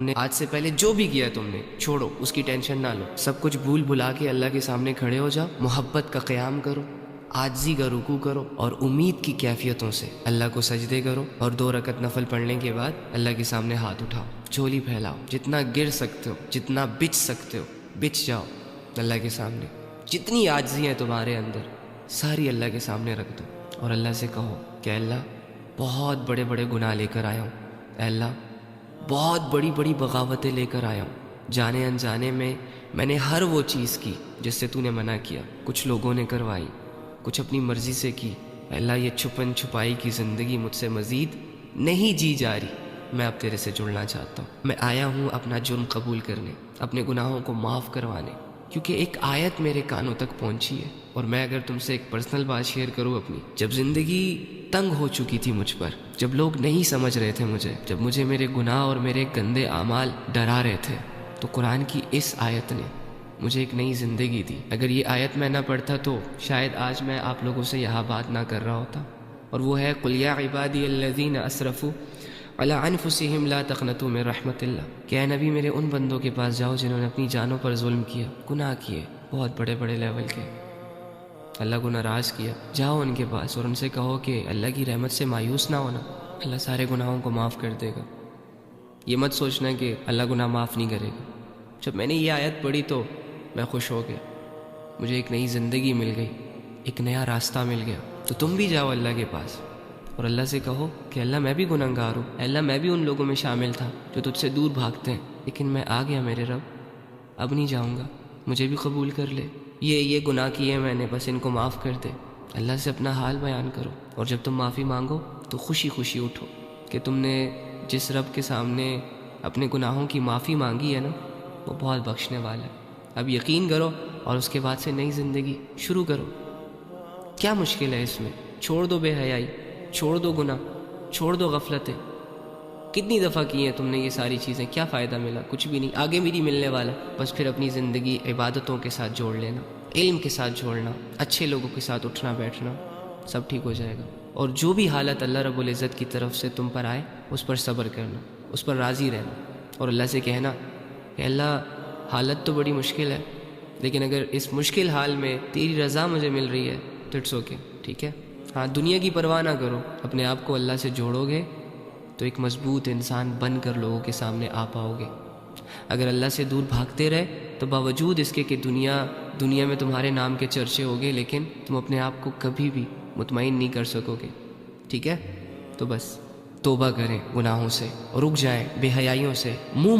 نے آج سے پہلے جو بھی کیا تم نے چھوڑو، اس کی ٹینشن نہ لو، سب کچھ بھول بھلا کے اللہ کے سامنے کھڑے ہو جاؤ، محبت کا قیام کرو، عاجزی کا رکوع کرو اور امید کی کیفیتوں سے اللہ کو سجدے کرو، اور 2 رکعت نفل پڑھنے کے بعد اللہ کے سامنے ہاتھ اٹھاؤ، جھولی پھیلاؤ، جتنا گر سکتے ہو، جتنا بچ سکتے ہو بچ جاؤ اللہ کے سامنے، جتنی عاجزی ہے تمہارے اندر ساری اللہ کے سامنے رکھ دو، اور اللہ سے کہو کہ اللہ بہت بڑے بڑے گناہ لے کر آیا ہوں، اے اللہ بہت بڑی بڑی بغاوتیں لے کر آیا ہوں، جانے انجانے میں نے ہر وہ چیز کی جس سے تو نے منع کیا، کچھ لوگوں نے کروائی، کچھ اپنی مرضی سے کی، اے اللہ یہ چھپن چھپائی کی زندگی مجھ سے مزید نہیں جی جا رہی، میں اب تیرے سے جڑنا چاہتا ہوں، میں آیا ہوں اپنا جرم قبول کرنے، اپنے گناہوں کو معاف کروانے، کیونکہ ایک آیت میرے کانوں تک پہنچی ہے، اور میں اگر تم سے ایک پرسنل بات شیئر کروں اپنی، جب زندگی تنگ ہو چکی تھی مجھ پر، جب لوگ نہیں سمجھ رہے تھے مجھے، جب مجھے میرے گناہ اور میرے گندے اعمال ڈرا رہے تھے، تو قرآن کی اس آیت نے مجھے ایک نئی زندگی دی۔ اگر یہ آیت میں نہ پڑھتا تو شاید آج میں آپ لوگوں سے یہاں بات نہ کر رہا ہوتا، اور وہ ہے قُلْ يَا عِبَادِيَ الَّذِينَ أَسْرَفُوا عَلَىٰ أَنفُسِهِمْ لَا تَقْنَطُوا مِن رَحْمَةِ اللَّهِ کہ اے نبی میرے ان بندوں کے پاس جاؤ جنہوں نے اپنی جانوں پر ظلم کیا، گناہ کیے، بہت بڑے بڑے لیول کے، اللہ کو ناراض کیا، جاؤ ان کے پاس اور ان سے کہو کہ اللہ کی رحمت سے مایوس نہ ہونا، اللہ سارے گناہوں کو معاف کر دے گا، یہ مت سوچنا کہ اللہ گناہ معاف نہیں کرے گا۔ جب میں نے یہ آیت پڑھی تو میں خوش ہو گیا، مجھے ایک نئی زندگی مل گئی، ایک نیا راستہ مل گیا، تو تم بھی جاؤ اللہ کے پاس اور اللہ سے کہو کہ اللہ میں بھی گنہگار ہوں، اللہ میں بھی ان لوگوں میں شامل تھا جو تجھ سے دور بھاگتے ہیں، لیکن میں آ گیا میرے رب، اب نہیں جاؤں گا، مجھے بھی قبول کر لے، یہ گناہ کیے میں نے، بس ان کو معاف کر دے۔ اللہ سے اپنا حال بیان کرو، اور جب تم معافی مانگو تو خوشی خوشی اٹھو کہ تم نے جس رب کے سامنے اپنے گناہوں کی معافی مانگی ہے نا، وہ بہت بخشنے والا ہے۔ اب یقین کرو اور اس کے بعد سے نئی زندگی شروع کرو۔ کیا مشکل ہے اس میں؟ چھوڑ دو بے حیائی، چھوڑ دو گناہ، چھوڑ دو غفلتیں، کتنی دفعہ کی ہیں تم نے یہ ساری چیزیں، کیا فائدہ ملا؟ کچھ بھی نہیں، آگے بھی نہیں ملنے والا، بس پھر اپنی زندگی عبادتوں کے ساتھ جوڑ لینا، علم کے ساتھ جوڑنا، اچھے لوگوں کے ساتھ اٹھنا بیٹھنا، سب ٹھیک ہو جائے گا۔ اور جو بھی حالت اللہ رب العزت کی طرف سے تم پر آئے اس پر صبر کرنا، اس پر راضی رہنا، اور اللہ سے کہنا کہ اللہ حالت تو بڑی مشکل ہے، لیکن اگر اس مشکل حال میں تیری رضا مجھے مل رہی ہے تو اٹس اوکے، ٹھیک ہے۔ ہاں، دنیا کی پرواہ نہ کرو، اپنے آپ کو اللہ سے جوڑو گے تو ایک مضبوط انسان بن کر لوگوں کے سامنے آ پاؤ گے۔ اگر اللہ سے دور بھاگتے رہے تو باوجود اس کے کہ دنیا میں تمہارے نام کے چرچے ہوگے، لیکن تم اپنے آپ کو کبھی بھی مطمئن نہیں کر سکو گے، ٹھیک ہے۔ تو بس توبہ کریں گناہوں سے، رک جائیں بے حیائیوں سے، منہ